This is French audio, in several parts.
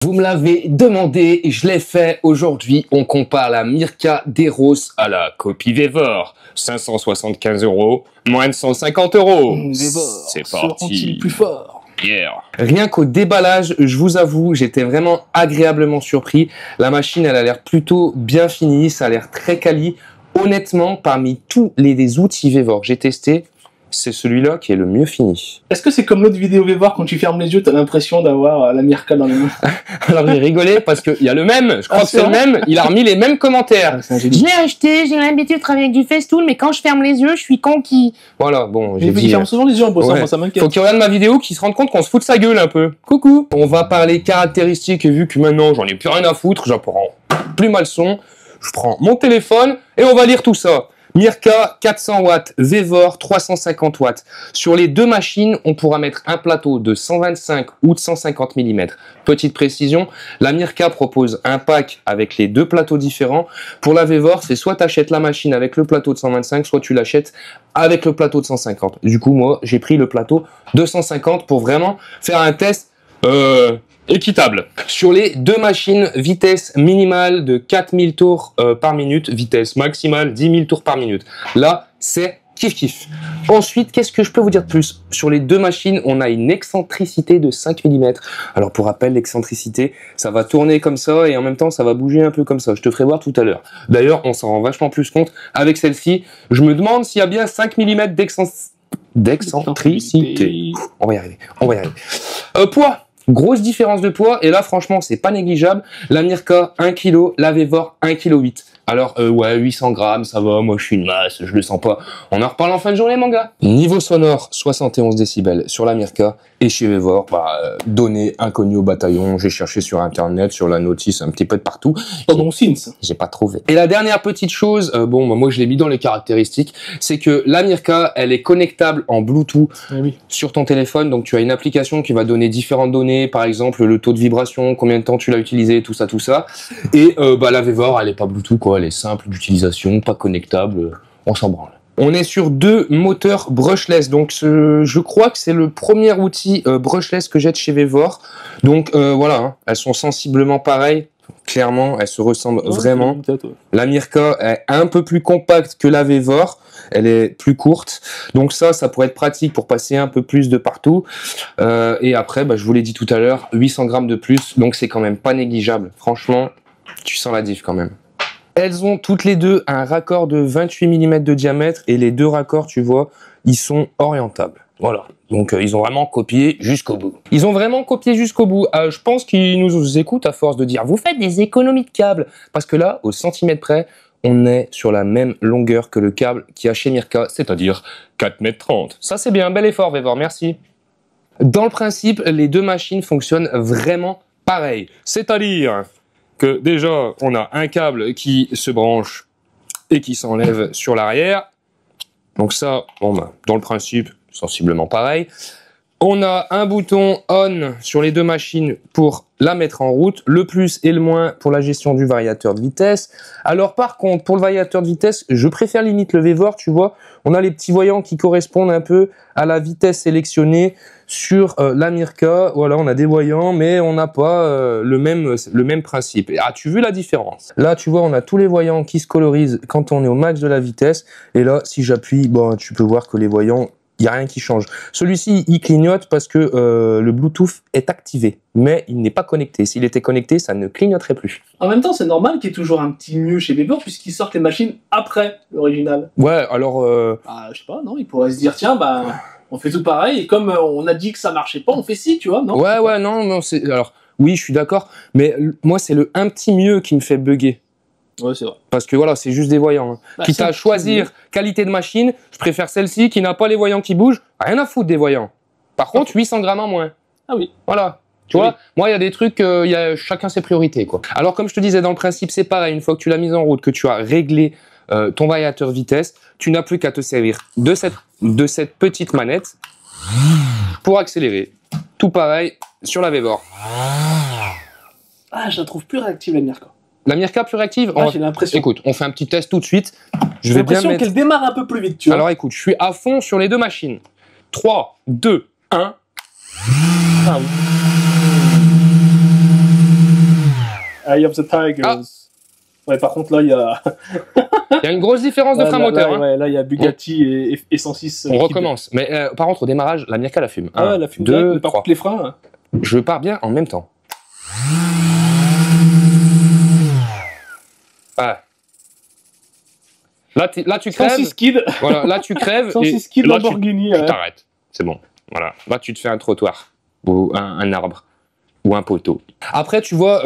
Vous me l'avez demandé et je l'ai fait. Aujourd'hui, on compare la Mirka d'Eros à la copie Vevor. 575 €, moins de 150 €. C'est parti. Plus fort. Yeah. Rien qu'au déballage, je vous avoue, j'étais vraiment agréablement surpris. La machine, elle a l'air plutôt bien finie, ça a l'air très quali. Honnêtement, parmi tous les outils Vevor que j'ai testés, c'est celui-là qui est le mieux fini. Est-ce que c'est comme l'autre vidéo Vevor, quand tu fermes les yeux, t'as l'impression d'avoir la Mirka dans les mains? Alors j'ai rigolé parce qu'il y a le même, je crois que c'est le même, il a remis les mêmes commentaires. Je l'ai acheté, j'ai l'habitude de travailler avec du Festool, mais quand je ferme les yeux, je suis conquis. Voilà, bon, j'ai dit... Il ferme souvent les yeux en bossant, ouais. moi ça m'inquiète. Faut qu'il regarde ma vidéo, qu'il se rende compte qu'on se fout de sa gueule un peu. Coucou. On va parler caractéristiques et vu que maintenant j'en ai plus rien à foutre, j'en prends plus mal son, je prends mon téléphone et on va lire tout ça. Mirka 400 watts, Vevor 350 watts. Sur les deux machines, on pourra mettre un plateau de 125 ou de 150 mm. Petite précision, la Mirka propose un pack avec les deux plateaux différents. Pour la Vevor, c'est soit tu achètes la machine avec le plateau de 125, soit tu l'achètes avec le plateau de 150. Du coup, moi, j'ai pris le plateau de 150 pour vraiment faire un test équitable. Sur les deux machines, vitesse minimale de 4000 tours par minute, vitesse maximale 10 000 tours par minute. Là, c'est kiff-kiff. Ensuite, qu'est-ce que je peux vous dire de plus? Sur les deux machines, on a une excentricité de 5 mm. Alors, pour rappel, l'excentricité, ça va tourner comme ça et en même temps, ça va bouger un peu comme ça. Je te ferai voir tout à l'heure. D'ailleurs, on s'en rend vachement plus compte avec celle-ci. Je me demande s'il y a bien 5 mm d'excentricité. On va y arriver. On va y arriver. Poids. Grosse différence de poids, et là, franchement, c'est pas négligeable. La Mirka, 1 kg, la Vevor, 1,8 kg. Alors, ouais, 800 grammes, ça va, moi, je suis une masse, je le sens pas. On en reparle en fin de journée, mon gars. Niveau sonore, 71 décibels sur la Mirka, et chez Vevor, données inconnues au bataillon. J'ai cherché sur Internet, sur la notice, un petit peu de partout. Pas bon signe, ça. J'ai pas trouvé. Et la dernière petite chose, moi, je l'ai mis dans les caractéristiques, c'est que la Mirka, elle est connectable en Bluetooth sur ton téléphone. Donc, tu as une application qui va donner différentes données, par exemple, le taux de vibration, combien de temps tu l'as utilisé, tout ça, tout ça. Et la Vevor, elle est pas Bluetooth, quoi. Elle est simple d'utilisation, pas connectable, on s'en branle. On est sur deux moteurs brushless, donc je crois que c'est le premier outil brushless que j'ai de chez Vevor. Donc voilà, hein, elles sont sensiblement pareilles. Clairement, elles se ressemblent vraiment. La Mirka est un peu plus compacte que la Vevor. Elle est plus courte. Donc ça pourrait être pratique pour passer un peu plus de partout. Et après, je vous l'ai dit tout à l'heure, 800 grammes de plus. Donc c'est quand même pas négligeable. Franchement, tu sens la diff quand même. Elles ont toutes les deux un raccord de 28 mm de diamètre. Et les deux raccords, tu vois, ils sont orientables. Voilà. Donc, ils ont vraiment copié jusqu'au bout. Ils ont vraiment copié jusqu'au bout. Je pense qu'ils nous écoutent à force de dire « Vous faites des économies de câbles ». Parce que là, au centimètre près, on est sur la même longueur que le câble qu'il y a chez Mirka, c'est-à-dire 4,30 m. Ça, c'est bien. Un bel effort, Vevor. Merci. Dans le principe, les deux machines fonctionnent vraiment pareil. C'est-à-dire que déjà, on a un câble qui se branche et qui s'enlève sur l'arrière. Donc ça, dans le principe, sensiblement pareil. On a un bouton on sur les deux machines pour la mettre en route, le plus et le moins pour la gestion du variateur de vitesse. Alors par contre, pour le variateur de vitesse, je préfère limite le Vevor, tu vois. On a les petits voyants qui correspondent un peu à la vitesse sélectionnée sur la Mirka. Voilà, on a des voyants, mais on n'a pas le même principe. As-tu vu la différence? Là, tu vois, on a tous les voyants qui se colorisent quand on est au max de la vitesse. Et là, si j'appuie, tu peux voir que les voyants, il n'y a rien qui change. Celui-ci, il clignote parce que le Bluetooth est activé, mais il n'est pas connecté. S'il était connecté, ça ne clignoterait plus. En même temps, c'est normal qu'il y ait toujours un petit mieux chez Vevor, puisqu'ils sortent les machines après l'original. Ouais, alors... je sais pas, non, ils pourraient se dire, tiens, on fait tout pareil, et comme on a dit que ça marchait pas, on fait ci, tu vois, non? Ouais, non, c'est... Alors, oui, je suis d'accord, mais moi, c'est le un petit mieux qui me fait bugger. Ouais, c'est vrai. Parce que voilà, c'est juste des voyants. Quitte à choisir qualité de machine, je préfère celle-ci qui n'a pas les voyants qui bougent. Rien à foutre des voyants. Par contre, 800 grammes en moins. Ah oui. Voilà. Tu vois, moi, il y a des trucs, chacun ses priorités, quoi. Alors, comme je te disais, dans le principe, c'est pareil. Une fois que tu l'as mise en route, que tu as réglé ton variateur de vitesse, tu n'as plus qu'à te servir de cette petite manette pour accélérer. Tout pareil sur la Vevor. Je la trouve plus réactive, la Mirka. La Mirka plus réactive? J'ai l'impression. Écoute, on fait un petit test tout de suite. J'ai l'impression qu'elle démarre un peu plus vite, tu vois. Alors écoute, je suis à fond sur les deux machines. 3, 2, 1. Eye of the Tigers. Ah. Ouais, par contre, là, il y a... Il y a une grosse différence de frein moteur. Hein. Ouais, là, il y a Bugatti et 106. On recommence. Mais par contre, au démarrage, la Mirka la fume. Ah, la fume. 2, par 3. contre, les freins... Hein. Je pars bien en même temps. Ouais. Là, tu crèves. 106 Kid. Voilà, là, tu crèves. 106 Kid là, Lamborghini. tu t'arrêtes. C'est bon. Voilà. Là, tu te fais un trottoir. Ou un arbre. Ou un poteau. Après, tu vois,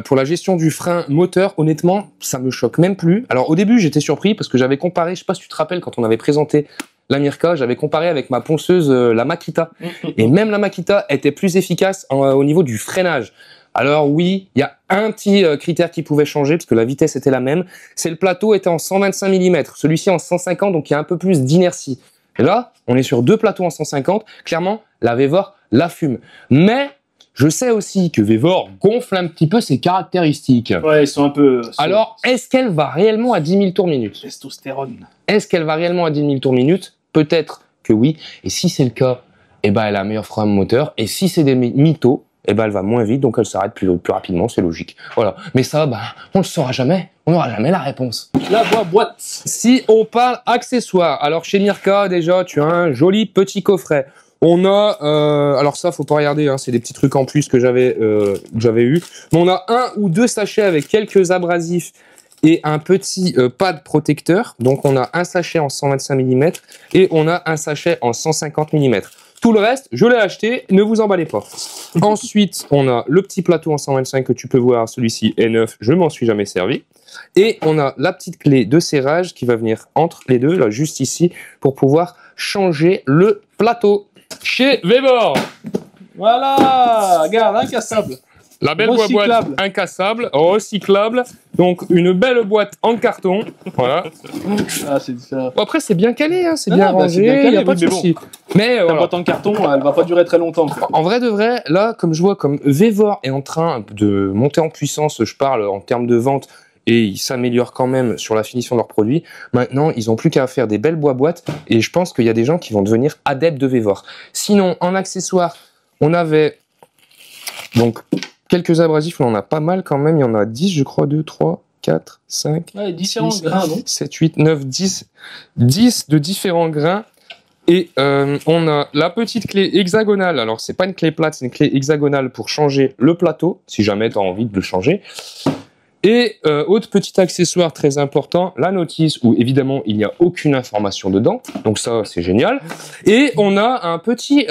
pour la gestion du frein moteur, honnêtement, ça me choque même plus. Alors, au début, j'étais surpris parce que j'avais comparé, je sais pas si tu te rappelles, quand on avait présenté la Mirka, j'avais comparé avec ma ponceuse, la Makita. Et même la Makita était plus efficace au niveau du freinage. Alors oui, il y a un petit critère qui pouvait changer, parce que la vitesse était la même. C'est le plateau était en 125 mm, celui-ci en 150, donc il y a un peu plus d'inertie. Et là, on est sur 2 plateaux en 150. Clairement, la Vevor la fume. Mais je sais aussi que Vevor gonfle un petit peu ses caractéristiques. Ouais, ils sont un peu... Alors, est-ce qu'elle va réellement à 10 000 tours minute? Testostérone. Est-ce qu'elle va réellement à 10 000 tours minute? Peut-être que oui. Et si c'est le cas, eh ben, elle a un meilleur frein moteur. Et si c'est des mythos, eh ben, elle va moins vite, donc elle s'arrête plus rapidement, c'est logique. Voilà. Mais ça, bah, on le saura jamais. On n'aura jamais la réponse. La boîte. Si on parle accessoires, alors chez Mirka, déjà, tu as un joli petit coffret. On a, alors ça, faut pas regarder, hein, c'est des petits trucs en plus que j'avais eu. Mais on a 1 ou 2 sachets avec quelques abrasifs et un petit pad protecteur. Donc on a un sachet en 125 mm et on a un sachet en 150 mm. Tout le reste, je l'ai acheté, ne vous emballez pas. Ensuite, on a le petit plateau en 125 que tu peux voir, celui-ci est neuf, je m'en suis jamais servi. Et on a la petite clé de serrage qui va venir entre les deux, là, juste ici, pour pouvoir changer le plateau. Chez Vevor. Voilà, regarde, incassable. La belle boîte incassable, recyclable. Donc, une belle boîte en carton. Voilà. Ah, c'est ça. Bon, après, c'est bien calé, hein, c'est bien rangé, il n'y a pas de souci. Mais la boîte en carton, elle va pas durer très longtemps. En vrai de vrai, là, comme je vois, comme Vevor est en train de monter en puissance, je parle en termes de vente, et ils s'améliorent quand même sur la finition de leurs produits. Maintenant, ils n'ont plus qu'à faire des belles boîtes, et je pense qu'il y a des gens qui vont devenir adeptes de Vevor. Sinon, en accessoires, on avait donc quelques abrasifs, on en a pas mal quand même, il y en a 10, je crois, 2, 3, 4, 5, ouais, différents 6, grains, non 7, 8, 9, 10 de différents grains. Et on a la petite clé hexagonale. Alors, c'est pas une clé plate, c'est une clé hexagonale pour changer le plateau, si jamais tu as envie de le changer. Et autre petit accessoire très important, la notice où évidemment il n'y a aucune information dedans. Donc ça, c'est génial. Et on a un petit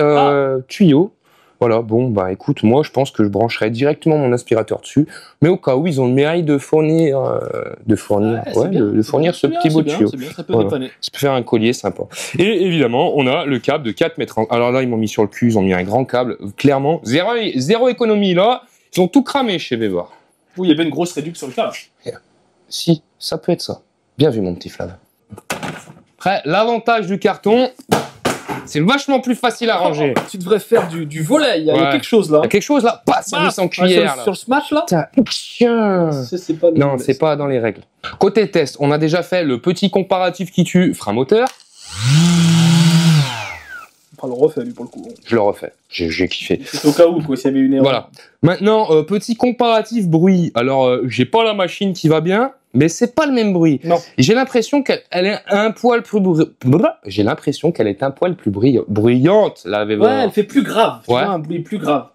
tuyau. Voilà, bon, bah écoute, moi je pense que je brancherai directement mon aspirateur dessus. Mais au cas où, ils ont le mérite de fournir, de fournir ce petit beau tuyau. C'est bien, ça peut dépanner. Ça peut faire un collier sympa. Et évidemment, on a le câble de 4 mètres. Alors là, ils m'ont mis sur le cul, ils ont mis un grand câble. Clairement, zéro économie là. Ils ont tout cramé chez Vevor. Oui, il y avait une grosse réduction sur le câble. Si, ça peut être ça. Bien vu, mon petit Flav. Après, l'avantage du carton, c'est vachement plus facile à ranger. Tu devrais faire du volet, il y a quelque chose là. Il y a quelque chose là, pas service en cuillère. Sur le smash là. Tiens. Non, c'est pas dans les règles. Côté test, on a déjà fait le petit comparatif qui tue frein moteur. On le refait lui pour le coup. Je le refais, j'ai kiffé. C'est au cas où quoi, s'il y avait une erreur. Voilà. Maintenant, petit comparatif bruit. Alors, j'ai pas la machine qui va bien, mais c'est pas le même bruit. Non. J'ai l'impression qu'elle est un poil plus J'ai l'impression qu'elle est un poil plus bruyante, la Vevor. Ouais, elle fait plus grave. Tu ouais. vois, un bruit plus grave.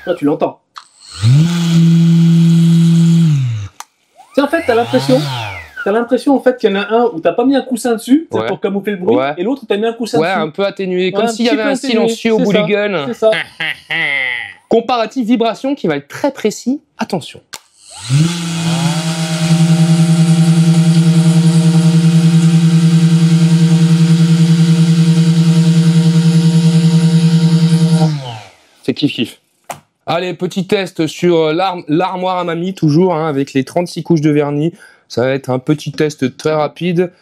Là, tu l'entends. C'est en fait, t'as l'impression en fait qu'il y en a un où t'as pas mis un coussin dessus pour camoufler le bruit, et l'autre t'as mis un coussin dessus. Ouais, un peu atténué, comme s'il y avait un silencieux au bout du gun. C'est ça. Comparatif vibration qui va être très précis. Attention. C'est kiff-kiff. Allez, petit test sur l'armoire à mamie, toujours, hein, avec les 36 couches de vernis. Ça va être un petit test très rapide.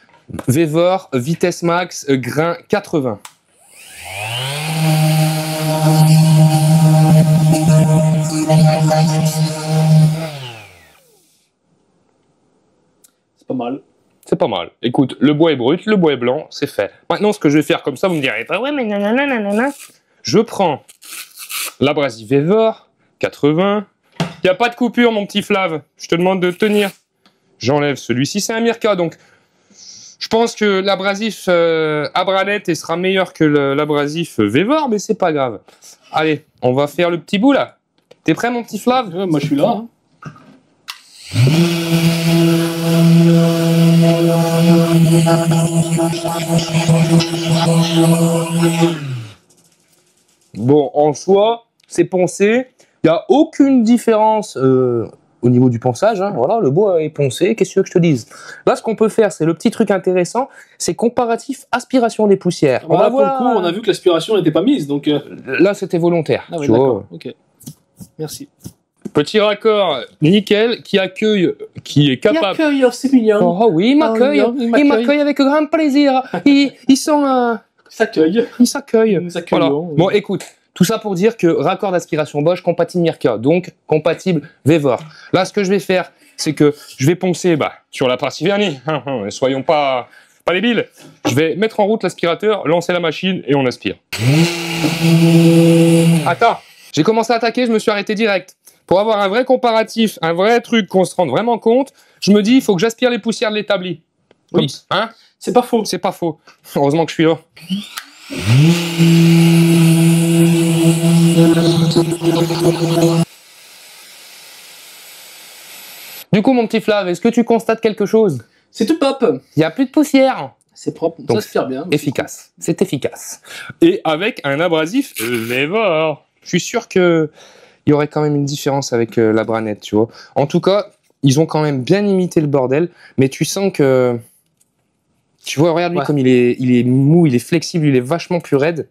Vevor, vitesse max, grain 80. C'est pas mal. C'est pas mal. Écoute, le bois est brut, le bois est blanc, c'est fait. Maintenant, ce que je vais faire comme ça, vous me direz, bah ouais, mais nanana. Je prends L'abrasif Vevor, 80. Il n'y a pas de coupure, mon petit Flav. Je te demande de tenir. J'enlève celui-ci, c'est un Mirka, donc je pense que l'abrasif Abranet sera meilleur que l'abrasif Vevor, mais c'est pas grave. Allez, on va faire le petit bout là. T'es prêt, mon petit Flav? Moi, je suis là. Hein. Bon, en soi, c'est poncé. Il n'y a aucune différence au niveau du ponçage. Hein. Voilà, le bois est poncé. Qu'est-ce que tu veux que je te dise? Là, ce qu'on peut faire, c'est le petit truc intéressant, c'est comparatif aspiration des poussières. On va voir. Pour le coup, on a vu que l'aspiration n'était pas mise. Donc là, c'était volontaire. Ah oui, d'accord. Ok. Merci. Petit raccord nickel qui accueille, qui est capable. Il accueille, c'est mignon. Oh oui, il m'accueille. Il m'accueille avec grand plaisir. Ils sont. S'accueille. Ils s'accueillent. Voilà. Bon, écoute, tout ça pour dire que raccord d'aspiration Bosch compatible Mirka, donc compatible Vevor. Là, ce que je vais faire, c'est que je vais poncer sur la partie vernis. Soyons pas débiles. Je vais mettre en route l'aspirateur, lancer la machine et on aspire. Attends, j'ai commencé à attaquer, je me suis arrêté direct. Pour avoir un vrai comparatif, un vrai truc qu'on se rende vraiment compte, je me dis, il faut que j'aspire les poussières de l'établi. Oui. Hein? C'est pas faux. C'est pas faux. Heureusement que je suis là. Du coup, mon petit Flav, est-ce que tu constates quelque chose? C'est tout pop. Il n'y a plus de poussière. C'est propre, donc, ça aspire bien. Efficace. C'est efficace. Et avec un abrasif Vevor. Je suis sûr que il y aurait quand même une différence avec la Branette, tu vois. En tout cas, ils ont quand même bien imité le bordel, mais tu sens que... Tu vois, regarde lui comme il est mou, il est flexible, il est vachement plus raide.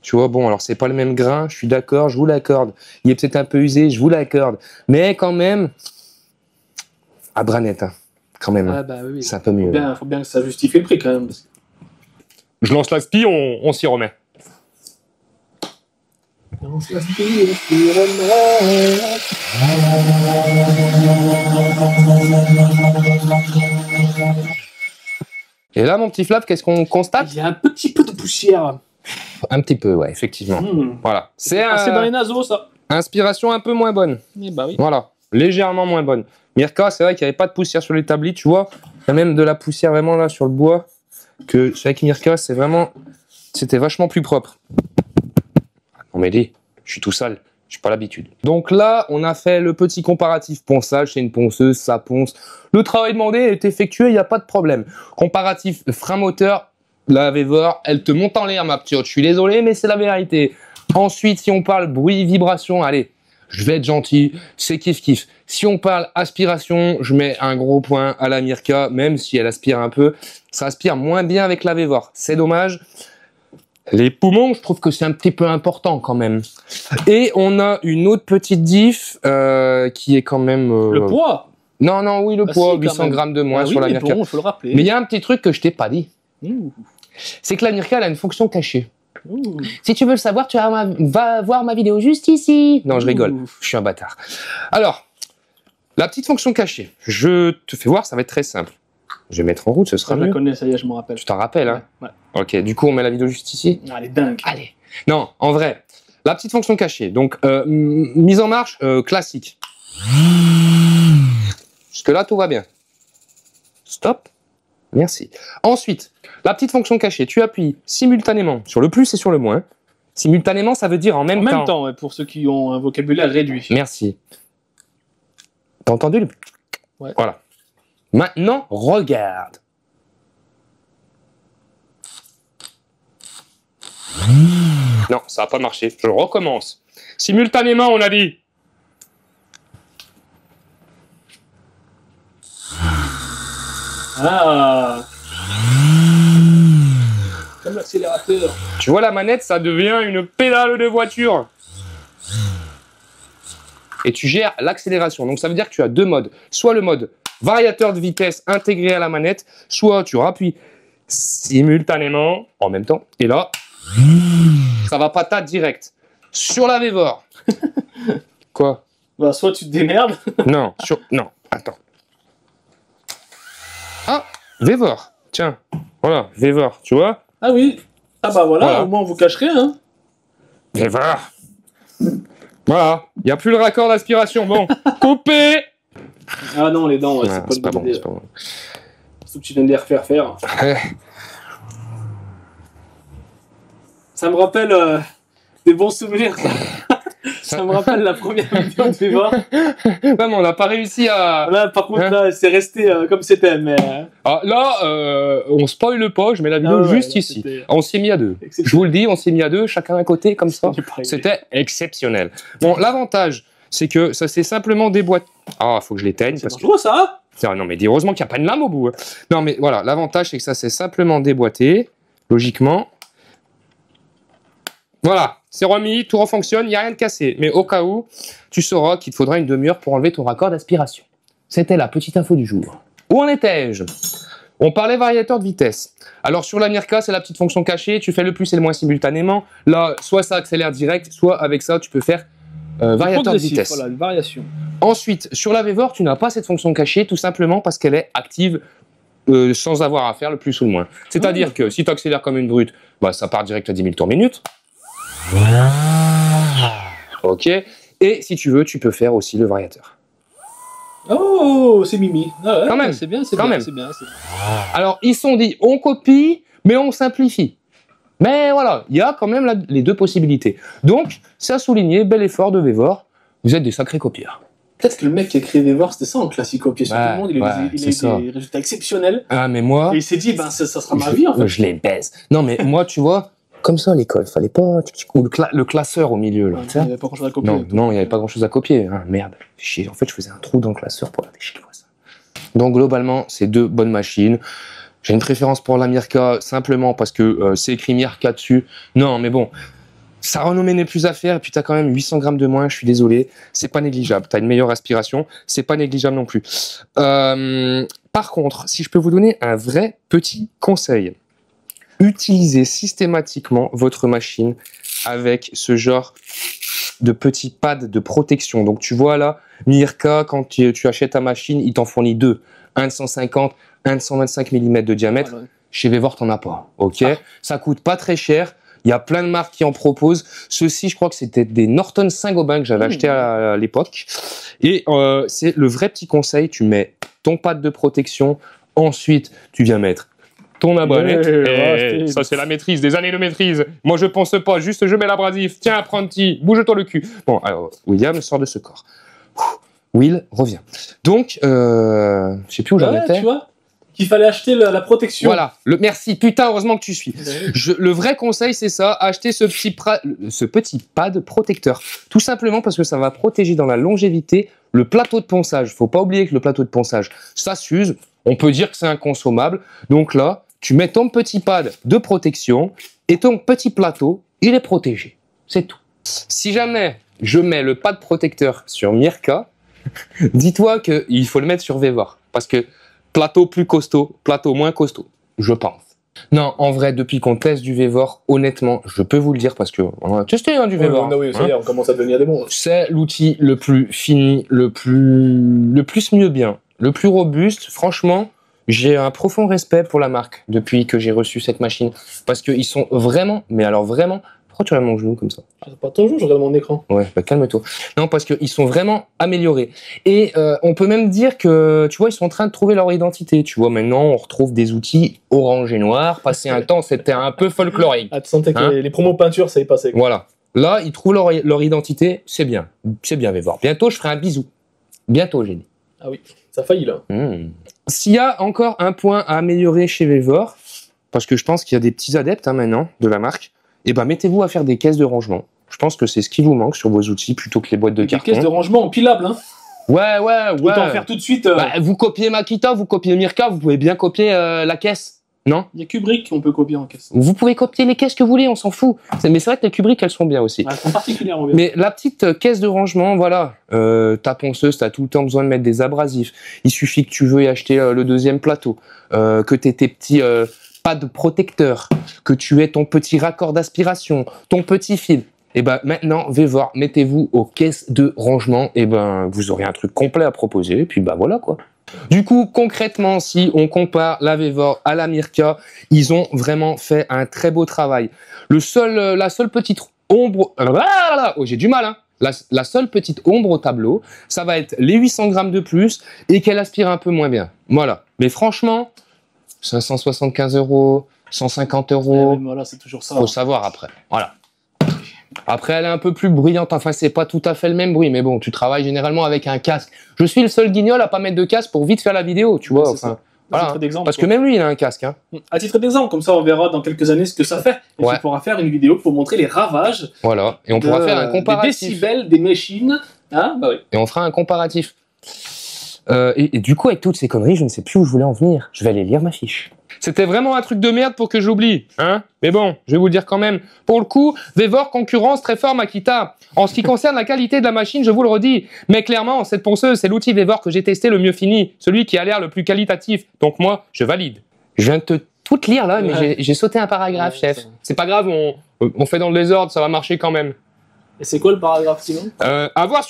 Tu vois, bon, alors c'est pas le même grain, je suis d'accord, je vous l'accorde. Il est peut-être un peu usé, je vous l'accorde. Mais quand même, à Branette, hein, quand même. Ah bah oui. C'est un peu mieux. Faut bien que ça justifie le prix quand même. Je lance l'aspi, on s'y remet. Et là, mon petit Flav, qu'est-ce qu'on constate? Il y a un petit peu de poussière. Un petit peu, ouais, effectivement. Voilà. C'est dans les naseaux, ça. Inspiration un peu moins bonne. Bah oui. Voilà. Légèrement moins bonne. Mirka, c'est vrai qu'il n'y avait pas de poussière sur l'établi, tu vois. Il y a même de la poussière vraiment là sur le bois. Que avec Mirka, c'est vraiment... C'était vachement plus propre. Non mais dis, je suis tout sale. J'ai pas l'habitude. Donc là, on a fait le petit comparatif ponçage. C'est une ponceuse, ça ponce. Le travail demandé est effectué, il n'y a pas de problème. Comparatif frein moteur, la Vevor, elle te monte en l'air, ma petite. Je suis désolé, mais c'est la vérité. Ensuite, si on parle bruit, vibration, allez, je vais être gentil, c'est kiff-kiff. Si on parle aspiration, je mets un gros point à la Mirka, même si elle aspire un peu. Ça aspire moins bien avec la Vevor. C'est dommage. Les poumons, je trouve que c'est un petit peu important quand même. Et on a une autre petite diff qui est quand même... Le poids. Non, oui, le poids, 800 grammes de moins sur la Mirka. Bon, faut le rappeler. Mais il y a un petit truc que je t'ai pas dit. C'est que la Mirka, elle a une fonction cachée. Si tu veux le savoir, tu vas voir ma vidéo juste ici. Non, je rigole, je suis un bâtard. Alors, la petite fonction cachée, je te fais voir, ça va être très simple. Je vais mettre en route, ce sera mieux. Je la connais, ça y est, je m'en rappelle. Je t'en rappelle, hein. Ouais. Ok, du coup, on met la vidéo juste ici. Ah, elle est dingue. Allez. Non, en vrai, la petite fonction cachée. Donc, mise en marche classique. Jusque-là, tout va bien. Stop. Merci. Ensuite, la petite fonction cachée. Tu appuies simultanément sur le plus et sur le moins. Simultanément, ça veut dire en même temps. En même temps, ouais, pour ceux qui ont un vocabulaire réduit. Merci. T'as entendu le... Ouais. Voilà. Maintenant, regarde. Non, ça n'a pas marché. Je recommence. Simultanément, on a dit. Ah. Comme l'accélérateur. Tu vois la manette, ça devient une pédale de voiture. Et tu gères l'accélération. Donc ça veut dire que tu as deux modes. Soit le mode variateur de vitesse intégré à la manette, soit tu rappuies simultanément, en même temps, et là, ça va patate direct. Sur la Vevor. Quoi? Bah, soit tu te démerdes. Non, attends. Ah, Vevor. Tiens, voilà, Vevor, tu vois? Ah oui. Ah bah voilà, au moins on vous cache rien. Hein. Vevor. Voilà, il n'y a plus le raccord d'aspiration. Bon, coupé. Ah non, les dents, ouais, c'est pas bon. C'est pas bon. Sauf que tu viens de les refaire faire. Ça me rappelle des bons souvenirs. Ça me rappelle la première vidéo de Vévor. Ouais, mais on n'a pas réussi à... Là, par contre, là, c'est resté comme c'était, mais... Ah, là, on spoile pas, je mets la vidéo juste ici. On s'est mis à deux. Je vous le dis, on s'est mis à deux, chacun d'un côté, comme ça. C'était exceptionnel. Bon, l'avantage, c'est que ça s'est simplement déboîté. Ah, faut que je l'éteigne. C'est dangereux, ça. Non, mais dis heureusement qu'il n'y a pas de lame au bout. Non, mais voilà, l'avantage, c'est que ça s'est simplement déboîté, logiquement. Voilà, c'est remis, tout refonctionne, il n'y a rien de cassé. Mais au cas où, tu sauras qu'il te faudra une demi-heure pour enlever ton raccord d'aspiration. C'était la petite info du jour. Où en étais-je? On parlait variateur de vitesse. Alors sur la Mirka, c'est la petite fonction cachée, tu fais le plus et le moins simultanément. Là, soit ça accélère direct, soit avec ça, tu peux faire variateur de vitesse. Voilà, une variation. Ensuite, sur la Vévor, tu n'as pas cette fonction cachée, tout simplement parce qu'elle est active sans avoir à faire le plus ou le moins. C'est-à-dire que si tu accélères comme une brute, bah, ça part direct à 10 000 tours minute. Ok. Et si tu veux, tu peux faire aussi le variateur. Oh, c'est Mimi. Ah ouais, quand même. C'est bien, c'est bien, bien, c'est bien. Alors, ils se sont dit, on copie, mais on simplifie. Mais voilà, il y a quand même les deux possibilités. Donc, c'est à souligner, bel effort de Vévor. Vous êtes des sacrés copieurs. Peut-être que le mec qui a créé Vévor, c'était ça en classique copier sur tout le monde. Il a des résultats exceptionnels. Ah, mais moi... Et il s'est dit, ben, ça sera ma vie, en fait. Je les baise. Non, mais moi, tu vois... Comme ça à l'école, fallait pas... Ou le classeur au milieu, là. Il n'y avait pas grand-chose à copier. Non, il n'y avait pas grand-chose à copier. Ah, merde, chier. En fait, je faisais un trou dans le classeur pour aller chez le voisin. Donc, globalement, c'est deux bonnes machines. J'ai une préférence pour la Mirka, simplement parce que c'est écrit Mirka dessus. Non, mais bon, sa renommée n'est plus à faire, et puis tu as quand même 800 grammes de moins, je suis désolé. C'est pas négligeable. Tu as une meilleure aspiration, c'est pas négligeable non plus. Par contre, si je peux vous donner un vrai petit conseil... Utilisez systématiquement votre machine avec ce genre de petits pads de protection. Donc tu vois là, Mirka, quand tu achètes ta machine, il t'en fournit deux. Un de 150, un de 125 mm de diamètre. Ah ouais. Chez Vévor, t'en as pas. Ok. Ça coûte pas très cher. Il y a plein de marques qui en proposent. Ceux-ci, je crois que c'était des Norton Saint-Gobain que j'avais acheté à l'époque. Et c'est le vrai petit conseil. Tu mets ton pad de protection. Ensuite, tu viens mettre ton abonné. Ça, c'est la maîtrise, des années de maîtrise. Moi, je pense pas, juste je mets l'abrasif. Tiens, apprenti, bouge-toi le cul. Bon, alors, William sort de ce corps. Will revient. Donc, je sais plus où j'en étais. Tu vois qu'il fallait acheter la protection. Voilà, merci, putain, heureusement que tu suis. Le vrai conseil, c'est ça, acheter ce petit pad protecteur. Tout simplement parce que ça va protéger dans la longévité le plateau de ponçage. Faut pas oublier que le plateau de ponçage, ça s'use. On peut dire que c'est inconsommable. Donc là, tu mets ton petit pad de protection et ton petit plateau, il est protégé. C'est tout. Si jamais je mets le pad protecteur sur Mirka, dis-toi qu'il faut le mettre sur Vévor. Parce que plateau plus costaud, plateau moins costaud, je pense. Non, en vrai, depuis qu'on teste du Vévor, honnêtement, je peux vous le dire parce qu'on a testé du Vévor. Oui, ça y est, on commence à devenir des bons. C'est l'outil le plus fini, le plus mieux bien, le plus robuste. Franchement, j'ai un profond respect pour la marque depuis que j'ai reçu cette machine. Parce qu'ils sont vraiment, mais alors vraiment... Pourquoi tu regardes mon genou comme ça? Pas ton genou, je regarde mon écran. Ouais, bah calme-toi. Non, parce qu'ils sont vraiment améliorés. Et on peut même dire que, tu vois, ils sont en train de trouver leur identité. Tu vois, maintenant, on retrouve des outils orange et noir. Passé un temps, c'était un peu folklorique. Ah, tu sentais que les promos peinture, ça y passait. Voilà. Là, ils trouvent leur identité. C'est bien. C'est bien, Vévor. Bientôt, je ferai un bisou. Bientôt, j'ai dit. Ah oui, ça a failli, là. S'il y a encore un point à améliorer chez Vévor, parce que je pense qu'il y a des petits adeptes maintenant de la marque, eh ben, mettez-vous à faire des caisses de rangement. Je pense que c'est ce qui vous manque sur vos outils plutôt que les boîtes de carton. Des caisses de rangement empilables, hein. Ouais. Autant faire tout de suite. Bah, vous copiez Makita, vous copiez Mirka, vous pouvez bien copier la caisse. Non? Il y a Kubrick qu'on peut copier en caisse. Vous pouvez copier les caisses que vous voulez, on s'en fout. Mais c'est vrai que les Kubrick, elles sont bien aussi. Elles sont particulièrement bien. Mais la petite caisse de rangement, voilà. Ta ponceuse, t'as tout le temps besoin de mettre des abrasifs. Il suffit que tu veuilles acheter le deuxième plateau. Que t'aies tes petits... pas de protecteur, que tu aies ton petit raccord d'aspiration, ton petit fil. Et ben maintenant, Vévor, mettez-vous aux caisses de rangement. Et ben vous aurez un truc complet à proposer. Et puis bah voilà quoi. Du coup, concrètement, si on compare la Vévor à la Mirka, ils ont vraiment fait un très beau travail. La seule petite ombre... Oh, j'ai du mal, hein. La seule petite ombre au tableau, ça va être les 800 grammes de plus et qu'elle aspire un peu moins bien. Voilà. Mais franchement, 575 €, 150 €. Voilà, c'est toujours ça. Faut savoir après. Voilà. Après, elle est un peu plus bruyante. Enfin, c'est pas tout à fait le même bruit, mais bon, tu travailles généralement avec un casque. Je suis le seul guignol à pas mettre de casque pour vite faire la vidéo, tu vois. Enfin, voilà. Parce que même lui, il a un casque. Hein. À titre d'exemple, comme ça, on verra dans quelques années ce que ça fait. Et tu pourras faire une vidéo pour montrer les ravages. Voilà. Et on pourra faire un comparatif. Des décibels, des machines. Hein, bah oui. Et on fera un comparatif. Et du coup, avec toutes ces conneries, je ne sais plus où je voulais en venir. Je vais aller lire ma fiche. C'était vraiment un truc de merde pour que j'oublie, hein. Mais bon, je vais vous le dire quand même. Pour le coup, Vevor concurrence très fort Makita. En ce qui concerne la qualité de la machine, je vous le redis. Mais clairement, cette ponceuse, c'est l'outil Vevor que j'ai testé le mieux fini. Celui qui a l'air le plus qualitatif. Donc moi, je valide. Je viens de te tout lire là, mais j'ai sauté un paragraphe, chef. C'est pas grave, on fait dans le désordre, ça va marcher quand même. Et c'est quoi le paragraphe, sinon? À voir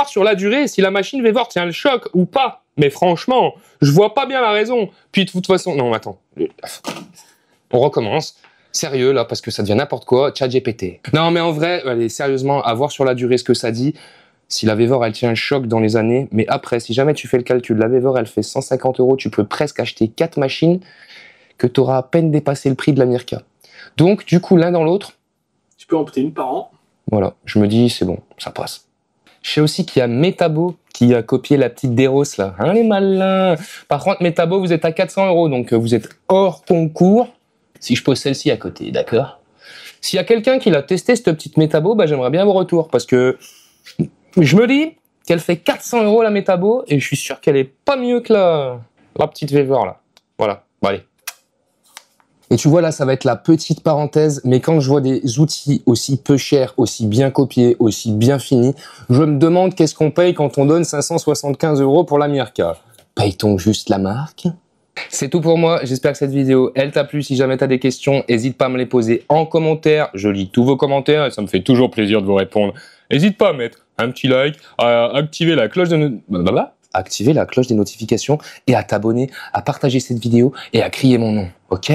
sur la durée si la machine Vevor tient le choc ou pas. Mais franchement, je vois pas bien la raison. Puis de toute façon, non, attends. On recommence. Sérieux, là, parce que ça devient n'importe quoi. ChatGPT. Non, mais en vrai, allez, sérieusement, à voir sur la durée ce que ça dit. Si la Vevor, elle tient le choc dans les années. Mais après, si jamais tu fais le calcul, la Vevor, elle fait 150 €. Tu peux presque acheter 4 machines que tu auras à peine dépassé le prix de la Mirka. Donc, du coup, l'un dans l'autre. Tu peux en opter une par an. Voilà, je me dis, c'est bon, ça passe. Je sais aussi qu'il y a Metabo qui a copié la petite Deros là. Hein, les malins. Par contre, Metabo, vous êtes à 400 €, donc vous êtes hors concours. Si je pose celle-ci à côté, d'accord? S'il y a quelqu'un qui l'a testé, cette petite Metabo, bah, j'aimerais bien vos retours. Parce que je me dis qu'elle fait 400 € la Metabo, et je suis sûr qu'elle est pas mieux que la petite Vevor là. Voilà, bon, allez. Et tu vois là, ça va être la petite parenthèse, mais quand je vois des outils aussi peu chers, aussi bien copiés, aussi bien finis, je me demande qu'est-ce qu'on paye quand on donne 575 € pour la Mirka. Paye-t-on juste la marque? C'est tout pour moi, j'espère que cette vidéo, elle t'a plu. Si jamais tu as des questions, n'hésite pas à me les poser en commentaire. Je lis tous vos commentaires et ça me fait toujours plaisir de vous répondre. N'hésite pas à mettre un petit like, à activer la cloche des notifications et à t'abonner, à partager cette vidéo et à crier mon nom, ok?